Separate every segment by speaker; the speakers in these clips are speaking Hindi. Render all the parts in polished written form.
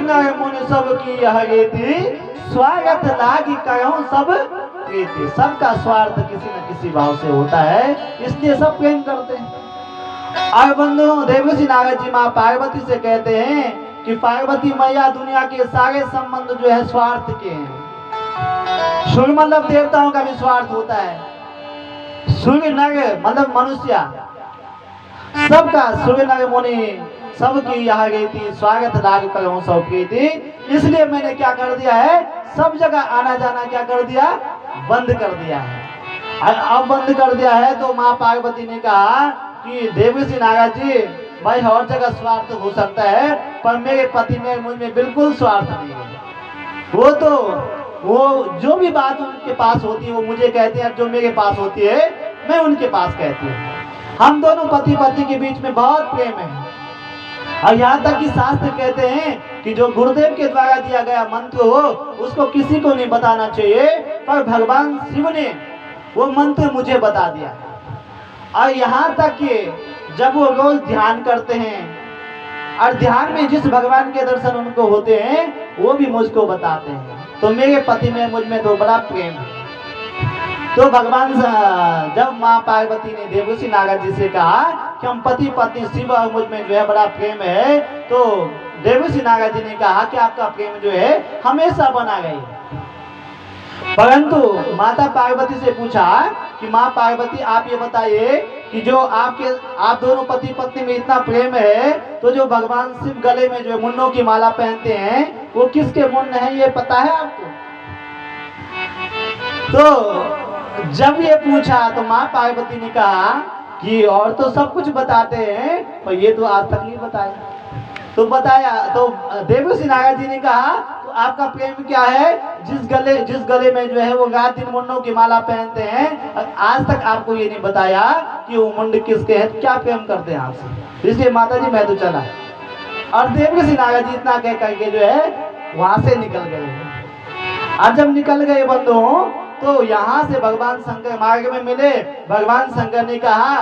Speaker 1: नर मुनि सब की यह रीति, स्वागत लागी करहूं सब प्रीति। सबका स्वार्थ किसी न किसी भाव से होता है, इसलिए सब प्रेम करते हैं। और बंधुओं, देवर्षि नारद जी माँ पार्वती से कहते हैं कि पार्वती मैया, दुनिया के सारे संबंध जो है स्वार्थ के हैं। सूर्य मतलब देवताओं का भी स्वार्थ होता है, सूर्य नर मतलब मनुष्य, सबका सूर्य नर मुनि सबकी यह रीति, स्वागत लाग करहूं सब प्रीति। इसलिए मैंने क्या कर दिया है, सब जगह आना जाना क्या कर दिया, बंद कर दिया है। अब बंद कर दिया है तो माँ पार्वती ने कहा कि देवर्षि नारद जी, भाई हर जगह स्वार्थ हो सकता है, पर मेरे पति में मुझ में बिल्कुल स्वार्थ नहीं है। वो जो भी बात उनके पास होती है वो मुझे कहते हैं, जो मेरे पास होती है मैं उनके पास कहती हूँ। हम दोनों पति पत्नी के बीच में बहुत प्रेम है। और यहाँ तक कि शास्त्र कहते हैं कि जो गुरुदेव के द्वारा दिया गया मंत्र हो उसको किसी को नहीं बताना चाहिए, पर भगवान शिव ने वो मंत्र मुझे बता दिया। और यहाँ तक कि जब वो रोज ध्यान करते हैं और ध्यान में जिस भगवान के दर्शन उनको होते हैं वो भी मुझको बताते हैं। तो मेरे पति में मुझ में तो बड़ा प्रेम है। तो भगवान जब माँ पार्वती ने देवर्षि नारद जी से कहा कि हम पति पत्नी शिव और मुझ में जो है बड़ा प्रेम है, तो देवर्षि नारद जी ने कहा कि आपका प्रेम जो है हमेशा बना रहे। परंतु माता पार्वती से पूछा कि माँ पार्वती, आप ये बताइए कि जो आप दोनों पति पत्नी में इतना प्रेम है, तो जो भगवान शिव गले में जो मुन्नों की माला पहनते हैं वो किसके मुन्न है, ये पता है आपको? तो जब ये पूछा तो माँ पार्वती ने कहा कि और तो सब कुछ बताते हैं, पर ये तो आज तक नहीं बताया। तो बताया तो देवर्षि नारद जी ने कहा, तो आपका प्रेम क्या है, जिस गले में जो है वो रात दिन मुंडों की माला पहनते हैं, आज तक आपको ये नहीं बताया कि वो मुंड किसके हैं, क्या प्रेम करते हैं आपसे। इसलिए माता जी मैं तो चला। और देवर्षि नारद जी इतना कह करके जो है वहां से निकल गए। और जब निकल गए बंधुओं, तो यहाँ से भगवान शंकर मार्ग में मिले। भगवान शंकर ने कहा,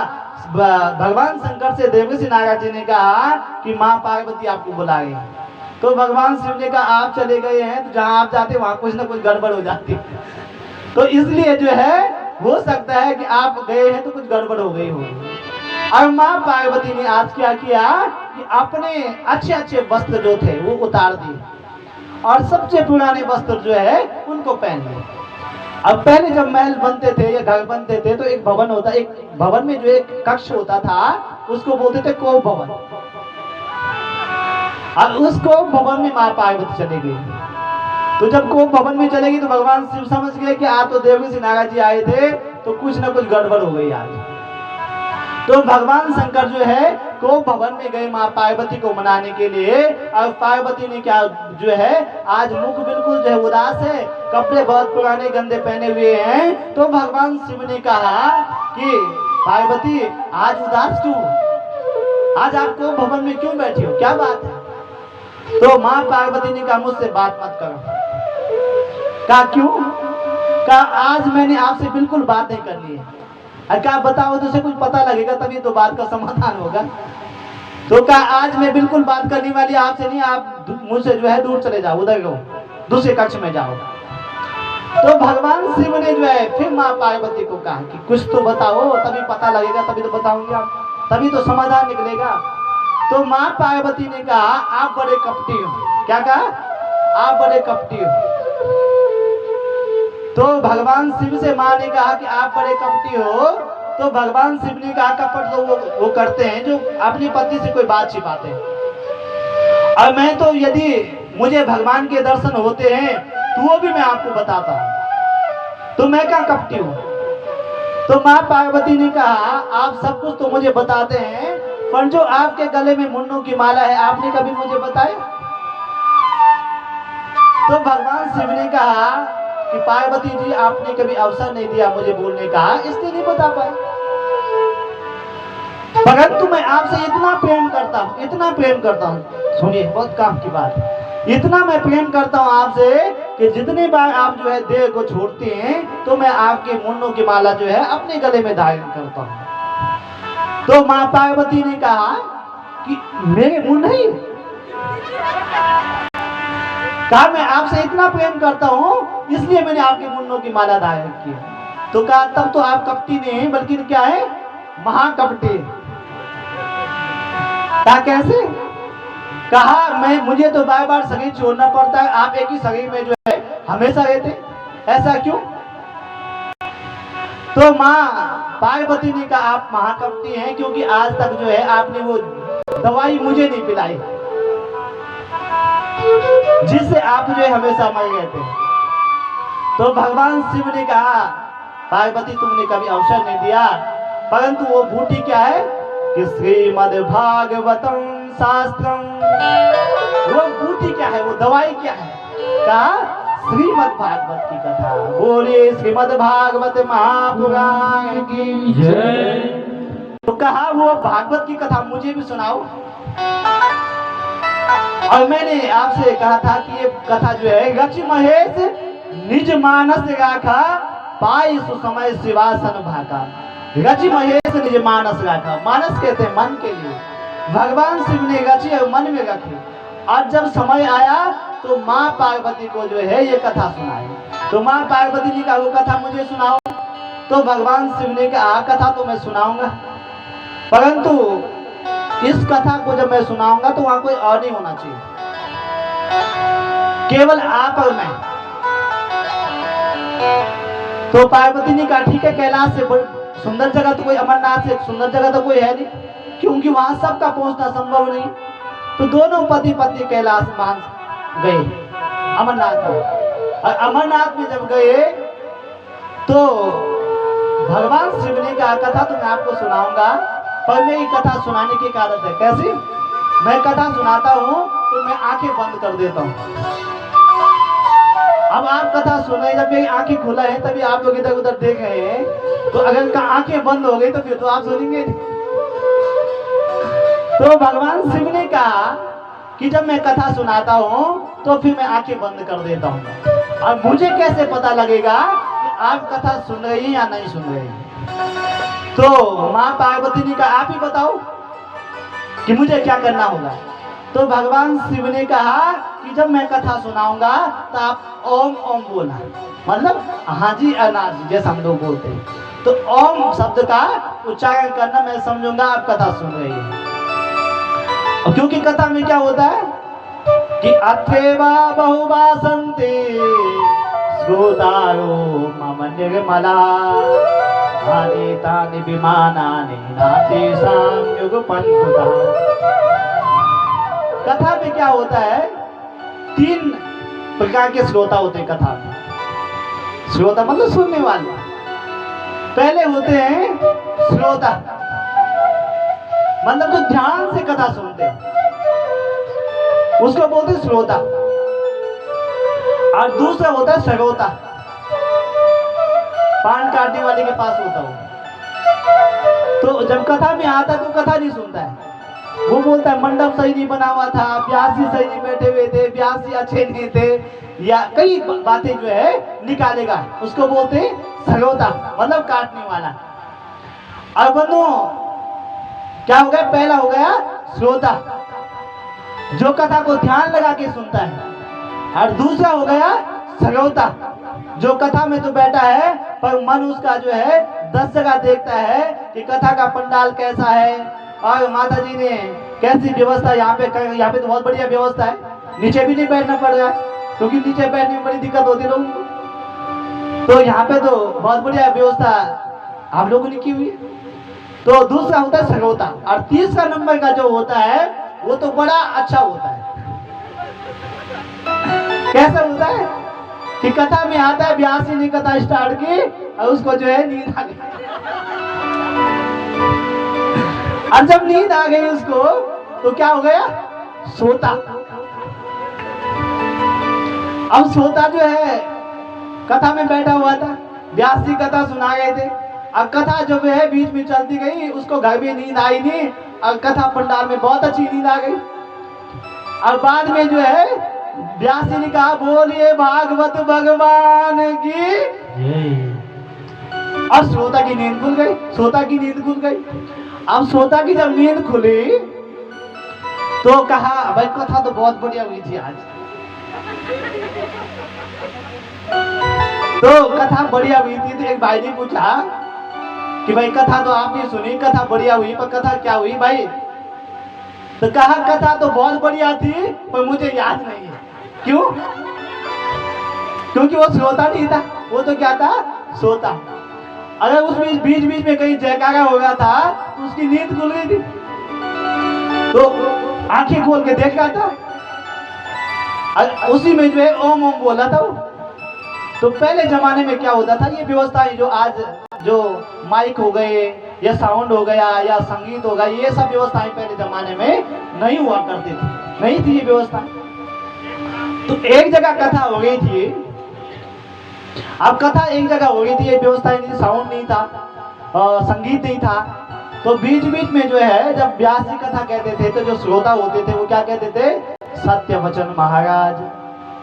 Speaker 1: भगवान शंकर से देवर्षि नारद जी ने कहा कि माँ पार्वती आपको बुला रही। तो भगवान शिव ने कहा आप चले गए हैं, तो जहाँ आप जाते वहाँ कुछ ना कुछ गड़बड़ हो जाती। तो इसलिए जो है हो सकता है कि आप गए हैं तो कुछ गड़बड़ हो गई होगी। और माँ पार्वती ने आज क्या किया कि अपने अच्छे अच्छे वस्त्र जो थे वो उतार दिए और सबसे पुराने वस्त्र जो है उनको पहन लिए। अब पहले जब महल बनते थे या घर बनते थे तो एक भवन में जो एक कक्ष होता था उसको बोलते थे कोप भवन। अब उस कोप भवन में माँ पार्वती चली गई। तो जब कोप भवन में चलेगी तो भगवान शिव समझ गए कि आज तो देवर्षि नारद जी आए थे तो कुछ ना कुछ गड़बड़ हो गई आज। तो भगवान शंकर जो है कोप भवन में गए माँ पार्वती को मनाने के लिए। और पार्वती ने क्या जो है आज मुख बिल्कुल जो है उदास है, कपड़े बहुत पुराने गंदे पहने हुए हैं। तो भगवान शिव ने कहा कि पार्वती आज उदास क्यों, आज आप कोप भवन में क्यों बैठी हो, क्या बात है? तो माँ पार्वती ने कहा मुझसे बात मत करो। कहा क्यों? कहा आज मैंने आपसे बिल्कुल बात नहीं करनी है। क्या बताओ तो उसे कुछ पता लगेगा तभी तो बात का समाधान होगा। तो कहा आज मैं बिल्कुल बात करने वाली आपसे नहीं, आप मुझसे जो है दूर चले जाओ, उधर जाओ, दूसरे कक्ष में जाओ। तो भगवान शिव ने जो है फिर माँ पार्वती को कहा कि कुछ तो बताओ, तभी पता लगेगा, तभी तो बताऊंगी आप, तभी तो समाधान निकलेगा। तो माँ पार्वती ने कहा आप बड़े कपटी हो। क्या कहा? आप बड़े कपटी हो। तो भगवान शिव से माँ ने कहा कि आप बड़े कपटी हो। तो भगवान शिव ने कहा कपट तो वो करते हैं जो अपनी पत्नी से कोई बात छिपाते हैं, और मैं तो यदि मुझे भगवान के दर्शन होते हैं तो वो भी मैं आपको बताता हूँ, तो मैं क्या कपटी हूँ? तो माँ पार्वती ने कहा आप सब कुछ तो मुझे बताते हैं, पर जो आपके गले में मुन्नों की माला है आपने कभी मुझे बताया? तो भगवान शिव ने कहा कि पार्वती जी आपने कभी अवसर नहीं दिया मुझे बोलने का, इसलिए नहीं बता पाए। परंतु मैं आपसे इतना प्रेम करता हूँ, इतना प्रेम करता हूँ, सुनिए बहुत काम की बात है, इतना मैं प्रेम करता हूँ आपसे कि जितनी बार आप जो है देह को छोड़ते हैं तो मैं आपके मुन्नों की माला जो है अपने गले में धारण करता हूँ। तो माँ पार्वती ने कहा कि मेरे मुंह नहीं, कहा मैं आपसे इतना प्रेम करता हूँ इसलिए मैंने आपके मुन्नों की माला धारण की। तो कहा तब तो आप कपटी नहीं है बल्कि क्या है, महाकपटी। कहा कैसे? कहा मैं मुझे तो बार बार सगी छोड़ना पड़ता है, आप एक ही सगी में जो है हमेशा रहते, ऐसा क्यों? तो माँ पार्वती ने कहा आप महाकपटी हैं क्योंकि आज तक जो है आपने वो दवाई मुझे नहीं पिलाई जिससे आप जो है हमेशा मर गए थे। तो भगवान शिव ने कहा पार्वती तुमने कभी अवसर नहीं दिया, परंतु वो बूटी क्या है कि श्रीमद् भागवतम शास्त्रम, वो बूटी क्या है, वो दवाई क्या है? कहा श्रीमद् भागवत की कथा। बोलिए श्रीमद् भागवत महापुराण की जय। तो कहा वो भागवत की कथा मुझे भी सुनाओ। और मैंने आपसे कहा था कि ये कथा जो है रचि महेश निज मानस राखा पाई सुसमय शिवासन भाका। रचि महेश निज मानस राखा, मानस कहते हैं मन के लिए, भगवान शिव ने रचि और मन में रखे। और जब समय आया तो माँ पार्वती को जो है ये कथा सुनाई। तो माँ पार्वती जी का वो कथा मुझे सुनाओ। तो भगवान शिव ने कहा कथा तो मैं सुनाऊंगा, परंतु इस कथा को जब मैं सुनाऊंगा तो वहां कोई और नहीं होना चाहिए, केवल आप और मैं। तो पार्वती ने कहा ठीक है, कैलाश से सुंदर जगह तो कोई, अमरनाथ से सुंदर जगह तो कोई है नहीं, क्योंकि वहां सबका पहुंचना संभव नहीं। तो दोनों पति पत्नी कैलाश मान गए अमरनाथ में। और अमरनाथ में जब गए तो भगवान शिव ने कहा कथा तो मैं आपको सुनाऊंगा, पर मेरी कथा सुनाने की आदत है। कैसी? मैं कथा सुनाता हूँ तो मैं आंखें बंद कर देता हूँ। अब आप कथा सुन रहे, जब मेरी आंखें खुला है तभी आप लोग इधर उधर देख रहे हैं, तो अगर आंखें बंद हो गई तो फिर तो आप सुनेंगे। तो भगवान शिव ने कहा कि जब मैं कथा सुनाता हूँ तो फिर मैं आंखें बंद कर देता हूँ। और मुझे कैसे पता लगेगा कि आप कथा सुन रही हैं या नहीं सुन रही हैं? तो माँ पार्वती ने कहा आप ही बताओ कि मुझे क्या करना होगा। तो भगवान शिव ने कहा कि जब मैं कथा सुनाऊंगा तो आप ओम ओम बोलना, मतलब हाँ जी अना जी जैसे हम लोग बोलते हैं। तो ओम शब्द का उच्चारण करना मैं समझूंगा आप कथा सुन रही है। क्योंकि कथा में क्या होता है कि अथेवा बहुवासन्ते श्रोतारो मम निर्मला आनि तानि विमानानि नातेषां युगपन्थुतः। कथा में क्या होता है, 3 प्रकार के श्रोता होते हैं कथा में। श्रोता मतलब सुनने वाले। पहले होते हैं श्रोता, मतलब जो ध्यान से कथा सुनते हैं उसको बोलते हैं श्रोता। और दूसरा होता है श्रोता, पान काटने वाले के पास होता हो। तो जब कथा में आता है तो कथा नहीं सुनता है, वो बोलता है मंडप सही नहीं बना हुआ था, व्यास जी सही नहीं बैठे हुए थे, व्यास जी अच्छे नहीं थे, या कई बातें जो है निकालेगा, उसको बोलते हैं श्रोता, मतलब काटने वाला। और बंधुओं क्या हो गया, पहला हो गया श्रोता जो कथा को ध्यान लगा के सुनता है, और दूसरा हो गया श्रोता जो कथा में तो बैठा है पर मन उसका जो है 10 जगह देखता है कि कथा का पंडाल कैसा है, और माता जी ने कैसी व्यवस्था यहाँ पे तो बहुत बढ़िया व्यवस्था है, नीचे भी नहीं बैठना पड़ रहा है क्योंकि नीचे बैठने में बड़ी दिक्कत होती है लोगों को। तो यहाँ पे तो बहुत बढ़िया व्यवस्था आप लोगों ने की हुई है। तो दूसरा होता है श्रोता, और तीसरा नंबर का जो होता है वो तो बड़ा अच्छा होता है। कैसा होता है कि कथा में आता है, व्यास जी ने कथा स्टार्ट की और उसको जो है नींद आ गई, और जब नींद आ गई उसको तो क्या हो गया, सोता। अब सोता जो है कथा में बैठा हुआ था, व्यास जी कथा सुना गए थे, अब कथा जो है बीच में चलती गई, उसको घर में नींद आई नहीं, और कथा पंडाल में बहुत अच्छी नींद आ गई। और बाद में जो है व्यास जी ने कहा बोलिए भागवत भगवान की, और श्रोता की नींद खुल गई, श्रोता की नींद खुल गई। अब श्रोता की जब नींद खुली तो कहा भाई कथा तो बहुत बढ़िया हुई थी आज, तो कथा बढ़िया हुई थी। तो एक भाई ने पूछा कि भाई कथा तो आपने सुनी, कथा बढ़िया हुई, पर कथा क्या हुई भाई? तो कहा कथा तो बहुत बढ़िया थी पर मुझे याद नहीं है। क्यों? क्योंकि वो श्रोता नहीं था, वो तो क्या था? सोता। अगर उस बीच बीच में कहीं जयकारा हो गया था तो उसकी नींद खुल गई थी, तो आंखें खोल के देख रहा था, उसी में जो है ओम ओम बोला था वो। तो पहले जमाने में क्या होता था, ये व्यवस्थाएं जो आज जो माइक हो गए या साउंड हो गया या संगीत हो गया, ये सब व्यवस्थाएं पहले जमाने में नहीं हुआ करती थी, नहीं थी ये व्यवस्था। तो एक जगह कथा हो गई थी। अब कथा एक जगह हो गई थी, ये व्यवस्थाएं नहीं, साउंड नहीं था, संगीत नहीं था। तो बीच बीच में जो है जब व्यास जी कथा कहते थे तो जो श्रोता होते थे वो क्या कहते थे? सत्य वचन महाराज।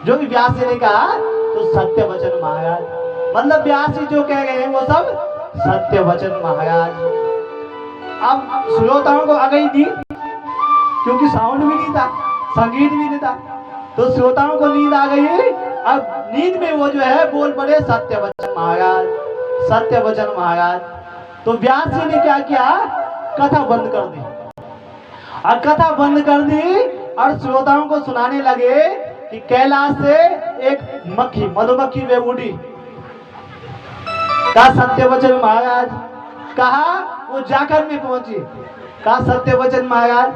Speaker 1: जो भी व्यास जी ने कहा तो सत्य वचन महाराज, मतलब व्यास जी जो कह रहे हैं वो सब सत्य वचन महाराज। अब श्रोताओं को आ गई नींद, क्योंकि साउंड भी नहीं था, संगीत भी नहीं था, तो श्रोताओं को नींद आ गई। अब नींद में वो जो है बोल पड़े सत्य वचन महाराज, सत्य वचन महाराज। तो व्यास जी ने क्या किया? कथा बंद कर दी। और कथा बंद कर दी और श्रोताओं को सुनाने लगे कि कैलाश से एक मक्खी, मधुमक्खी वे उड़ी। कहा सत्य वचन महाराज, कहा वो जाकर में पहुंची। कहा सत्य वचन महाराज,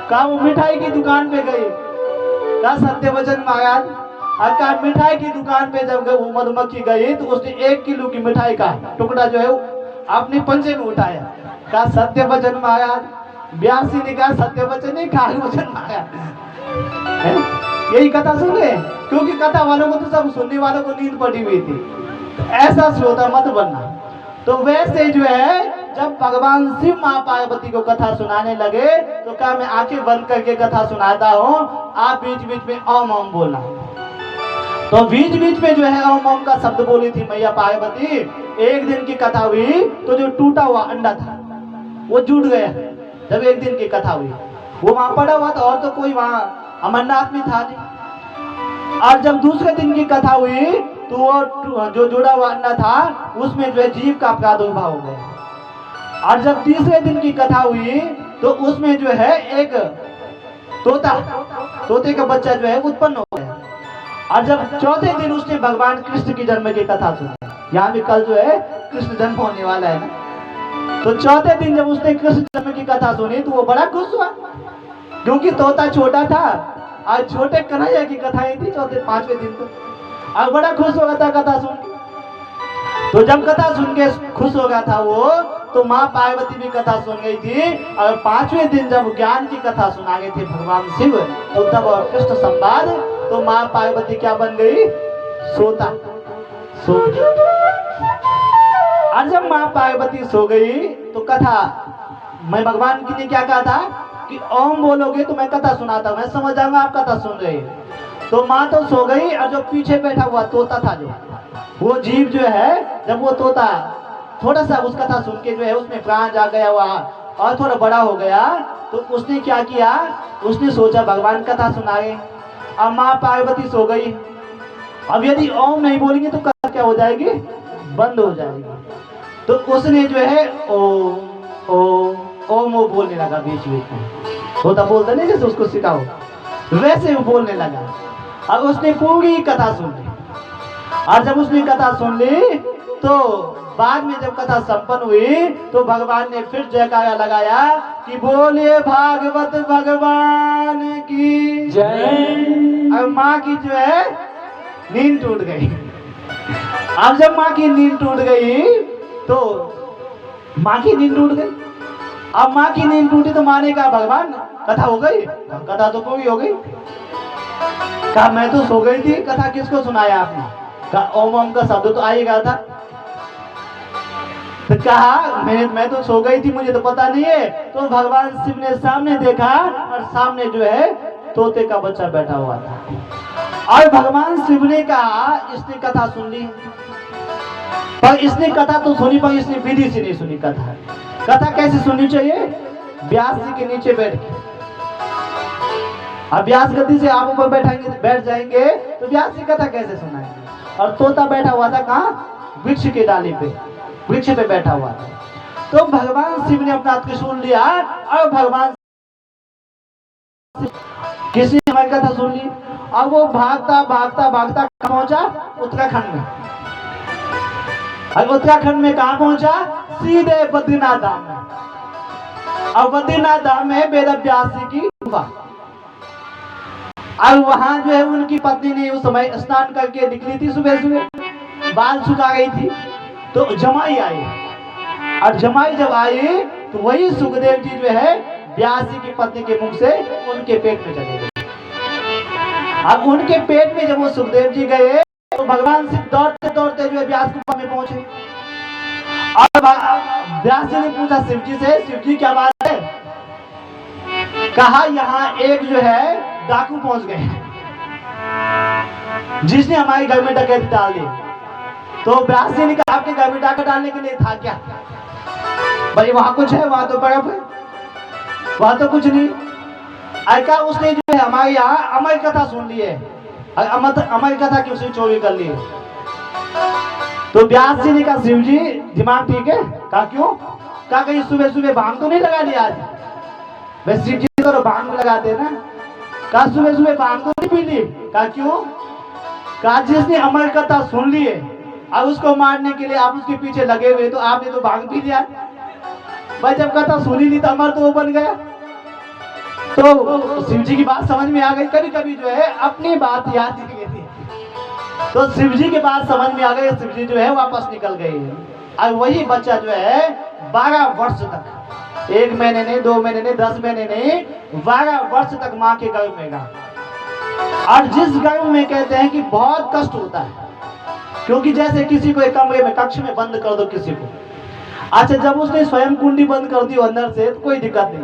Speaker 1: कहा वो मिठाई की दुकान पे गई। कहा सत्य वचन महाराज, और कहा मिठाई की दुकान पे जब वो मधुमक्खी गई तो उसने 1 किलो की मिठाई का टुकड़ा जो है अपने पंजे में उठाया। कहा सत्य वचन महाराज। व्यास जी ने कहा सत्य वचन नहीं, खाली वचन महाराज। यही कथा सुन रहे, क्योंकि कथा वालों को तो सब सुनने वालों को नींद पड़ी हुई थी। तो ऐसा श्रोता मत बनना। तो वैसे जो है जब भगवान शिव मां पार्वती को कथा सुनाने लगे तो कहा मैं आंखें बंद करके कथा सुनाता हूँ, आप बीच बीच में ओम ओम बोलना। तो बीच बीच में जो है ओम ओम का शब्द बोली थी मैया पार्वती। एक दिन की कथा हुई तो जो टूटा हुआ अंडा था वो जुड़ गया। जब एक दिन की कथा हुई वो वहां पड़ा हुआ था, और तो कोई वहां अमरनाथ में था नहीं। और जब दूसरे दिन की कथा हुई तो वो जो जुड़ा हुआ अंडा था उसमें जो है जीव का प्रादुर्भाव हो गया। और जब तीसरे दिन की कथा हुई तो उसमें जो है एक तोते का बच्चा जो है उत्पन्न हो गया। और जब चौथे दिन उसने भगवान कृष्ण की जन्म की कथा सुनी, यहाँ भी कल जो है कृष्ण जन्म होने वाला है ना, तो चौथे दिन जब उसने कृष्ण जन्म की कथा सुनी तो वो बड़ा खुश हुआ, क्योंकि तोता छोटा था। आज छोटे कन्हैया की कथाएं थी चौथे 5वें दिन को, और बड़ा खुश हो गया था कथा सुन के। तो जब कथा सुन के खुश हो गया था वो, तो माँ पार्वती भी कथा सुन गई थी। और 5वें दिन जब ज्ञान की कथा सुना गए थे भगवान शिव उद्धव और कृष्ण संवाद, तो माँ पार्वती क्या बन गई? सोता। सो और जब माँ पार्वती सो गई तो कथा, मैं भगवान की ने क्या कहा था कि ओम बोलोगे तो मैं कथा सुनाता हूँ, मैं समझ जाऊंगा आप कथा सुन रहे हैं। तो माँ तो सो गई और जो पीछे बैठा हुआ तोता था, जो वो जीव जो है, जब वो तोता थोड़ा सा उस कथा सुन के जो है उसमें प्राण जा गया हुआ और थोड़ा बड़ा हो गया, तो उसने क्या किया? उसने सोचा भगवान कथा सुनाए। अब माँ पार्वती सो गई। अब यदि ओम नहीं बोलेंगे तो कथा क्या हो जाएगी? बंद हो जाएगी। तो उसने जो है ओम ओम ओम वो बोलने लगा बीच बीच में, होता बोलता नहीं जैसे उसको सिखाओ वैसे वो बोलने लगा। अब उसने पूरी कथा सुन ली। और जब उसने कथा सुन ली तो बाद में जब कथा संपन्न हुई तो भगवान ने फिर जयकारा लगाया कि बोलिए भागवत भगवान की जय। अब माँ की जो है नींद टूट गई। अब जब माँ की नींद टूट गई तो माँ की नींद टूट गई। अब माँ की नींद टूटी तो माँ ने कहा भगवान कथा हो गई? कथा तो पूरी हो गई। कहा मैं तो सो गई थी, कथा किसको सुनाया आपने? कहा ओम ओम का शब्द तो आएगा था। तो कहा मैं तो सो गई थी, मुझे तो पता नहीं है। तो भगवान शिव ने सामने देखा और सामने जो है तोते का बच्चा बैठा हुआ था। और भगवान शिव ने कहा इसने कथा सुन ली, पर इसने कथा तो सुनी पर इसने विधि से नहीं सुनी कथा। कथा कैसे सुननी चाहिए? व्यास जी के नीचे बैठ के। अब व्यास गद्दी से आप ऊपर बैठ जाएंगे तो व्यास की कथा कैसे सुनाएंगे। और तोता बैठा हुआ था कहाँ, वृक्ष के डाली पे, वृक्ष पे बैठा हुआ था। तो भगवान शिव ने अपना त्रिशूल लिया और भगवान किसी ने हमारी कथा सुन ली। अब वो भागता भागता भागता पहुंचा उत्तराखंड में। अब उत्तराखंड में कहा पहुंचा, सीधे बद्रीनाथ धाम में। अब बद्रीनाथ धाम में वेद व्यास जी की गुफा। अब वहां जो है उनकी पत्नी ने उस समय स्नान करके निकली थी, सुबह सुबह बाल सुखा गई थी, तो जमाई आई। और जमाई जब आई तो वही सुखदेव जी जो है व्यास जी की पत्नी के मुख से उनके पेट में चले गए। अब उनके पेट में जब वो सुखदेव जी गए तो भगवान शिव दौड़ते दौड़ते जो है व्यास गुफा में पहुंचे। और व्यास जी ने पूछा शिव जी से, शिव जी क्या बात है। कहा यहाँ एक जो है डाकू पहुंच गए जिसने हमारे घर में डकैती डाल दी। तो व्यास जी ने कहा आपके घर में डाका डालने के लिए था क्या। भाई वहां कुछ है, वहां तो बर्फ है, वहां तो कुछ नहीं। ऐसा उसने जो है हमारे यहाँ अमर कथा सुन ली है, अमर कथा की उसने चोरी कर ली है। तो व्यास जी ने कहा शिव जी दिमाग ठीक है। कहा क्यों। कहा कहीं सुबह सुबह भांग तो नहीं लगा लिया आज। वैसे शिव जी तो भांग लगाते हैं ना। कहा सुबह सुबह भांग तो नहीं पी ली। कहा क्यों। कहा जिसने अमर कथा सुन ली है अब उसको मारने के लिए आप उसके पीछे लगे हुए, तो आपने तो भांग पी लिया। भाई जब कथा सुनी ली तो अमर तो वो बन गया। तो शिव जी की बात समझ में आ गई। कभी कभी जो है अपनी बात याद नहीं रहती, तो शिव जी की बात समझ में आ गई। शिव जी जो है वापस निकल गए। और वही बच्चा जो है 12 वर्ष तक, 1 महीने नहीं, 2 महीने नहीं, 10 महीने नहीं, 12 वर्ष तक माँ के गर्भ में रहा। और जिस गर्भ में कहते हैं कि बहुत कष्ट होता है, क्योंकि जैसे किसी को एक कमरे में कक्ष में बंद कर दो किसी को, अच्छा जब उसने स्वयं कुंडी बंद कर दी अंदर से तो कोई दिक्कत नहीं।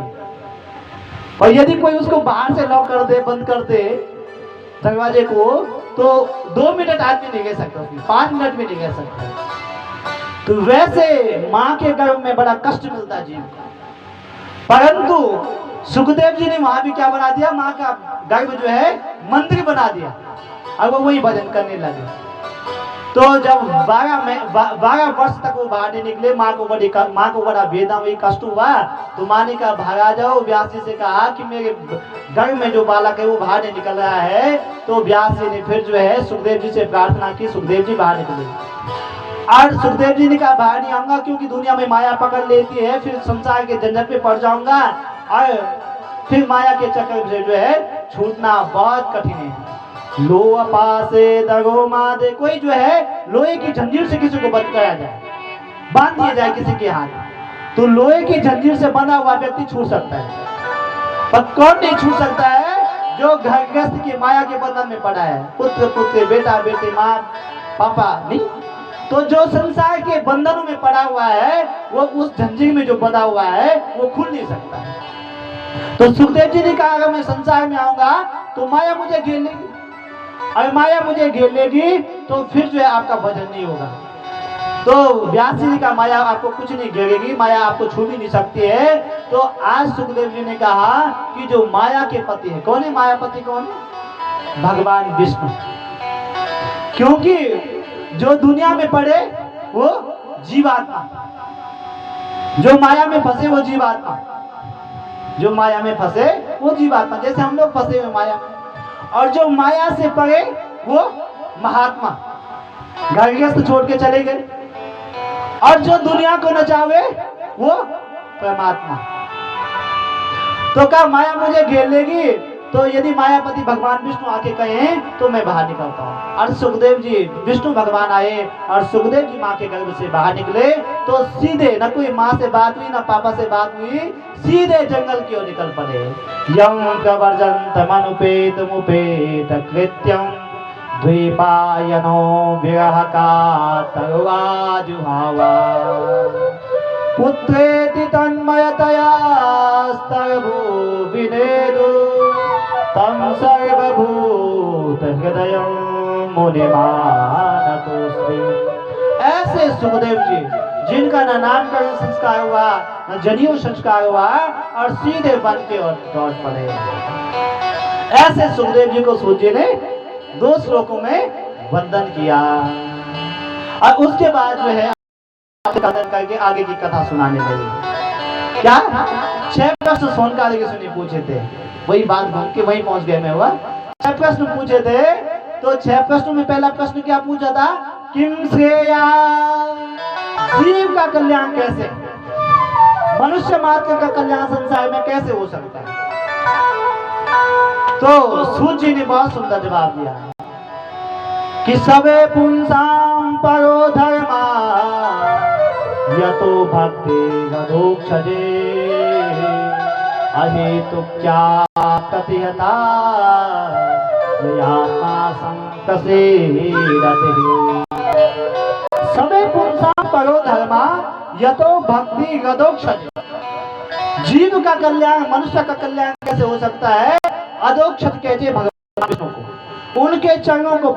Speaker 1: और यदि कोई उसको बाहर से लॉक कर दे, बंद कर दे दरवाजे को, तो 2 मिनट आदमी नहीं रह सकता, 5 मिनट भी नहीं रह सकता। तो वैसे माँ के गर्भ में बड़ा कष्ट मिलता है जीव को। परंतु सुखदेव जी ने वहां भी क्या बना दिया, माँ का गर्भ जो है मंदिर बना दिया। अब वो वही भजन करने लगे। तो जब 12 वर्ष तक वो बाहर नहीं निकले, माँ को बड़ा वेदना हुई, कष्ट हुआ। तो माँ ने कहा भागा जाओ। व्यास जी से कहा कि मेरे गर्भ में जो बालक है वो बाहर नहीं निकल रहा है। तो व्यास जी ने फिर जो है सुखदेव जी से प्रार्थना की, सुखदेव जी बाहर निकले। और सुखदेव जी ने कहा बाहर नहीं आऊंगा क्योंकि दुनिया में माया पकड़ लेती है, फिर संसार के झंझट पे पड़ जाऊंगा और फिर माया के चक्कर से जो है छूटना बहुत कठिन है। लोहा पासे दगो मादे, कोई जो है लोहे की जंजीर से किसी को बंद कराया जाए, बांध दिया जाए किसी के हाथ, तो लोहे की जंजीर से बंधा हुआ व्यक्ति छूट सकता है। पर कौन नहीं छूट सकता है, जो गृहस्थ की माया के बंधन में पड़ा है, पुत्र पुत्र, बेटा बेटे, माँ पापा नहीं। तो जो संसार के बंधनों में पड़ा हुआ है वो उस जंजीर में जो बंधा हुआ है वो खुल नहीं सकता है। तो सुखदेव जी ने कहा अगर मैं संसार में आऊंगा तो माया मुझे घेर लेगी, अगर माया मुझे घेर लेगी तो फिर जो है आपका भजन नहीं होगा। तो व्यास जी ने कहा माया आपको कुछ नहीं घेरेगी, माया आपको छू भी नहीं सकती है। तो आज सुखदेव जी ने कहा कि जो माया के पति है, कौन है मायापति, कौन है, भगवान विष्णु। क्योंकि जो दुनिया में पड़े वो जीवात्मा, जो माया में फंसे वो जीवात्मा, जो माया में फंसे वो जीवात्मा, जैसे हम लोग फंसे हुए माया में। और जो माया से पड़े वो महात्मा, घर गृहस्थ छोड़ के चले गए। और जो दुनिया को नचावे वो परमात्मा। तो क्या माया मुझे घेर लेगी, तो यदि मायापति भगवान विष्णु आके कहें तो मैं बाहर निकलता हूँ। और सुखदेव जी, विष्णु भगवान आए और सुखदेव जी माँ के गर्भ से बाहर निकले तो सीधे न कोई माँ से बात हुई न पापा से बात हुई, सीधे जंगल की ओर निकल पड़े। यं कवर्जन्तमनुपेत मुपेत कृत्यं द्वीपायनो विरह कातर्वा जुहावा पुत्रेति तन्मयतया स्तर्भुविनेदु तं सर्वभूत हृदयं मुनिमानतोऽस्मि। ऐसे सुखदेव जी जिनका न नामकरण संस्कार हुआ न जनेऊ संस्कार हुआ और सीधे वन के ओर दौड़ पड़े। ऐसे सुखदेव जी को सूत जी ने 2 श्लोकों में वंदन किया। और उसके बाद जो है वंदन करके आगे की कथा सुनाने लगे। क्या 6 प्रश्न सोनकादि के सुनी पूछे थे, वही बात घूम के वही पहुंच गए मैं हुआ। 6 प्रश्न पूछे थे, तो 6 प्रश्नों में पहला प्रश्न क्या पूछा था? किम श्रेया, जीव का कल्याण कैसे, मनुष्य मात्र का कल्याण संसार में कैसे हो सकता है? तो सूत जी ने बहुत सुंदर जवाब दिया कि सबे पुंसाम परो धर्मा यतो भक्ति गदोक्षजे अहेतु क्या कथयता ययात्मा संकसे रते। सबे पुंसाम परो धर्मा यतो भक्ति गदोक्षजे, जीव का कल्याण मनुष्य का कल्याण कैसे हो सकता है? अधोक्षज कहते भगवान विष्णु को, उनके चरणों को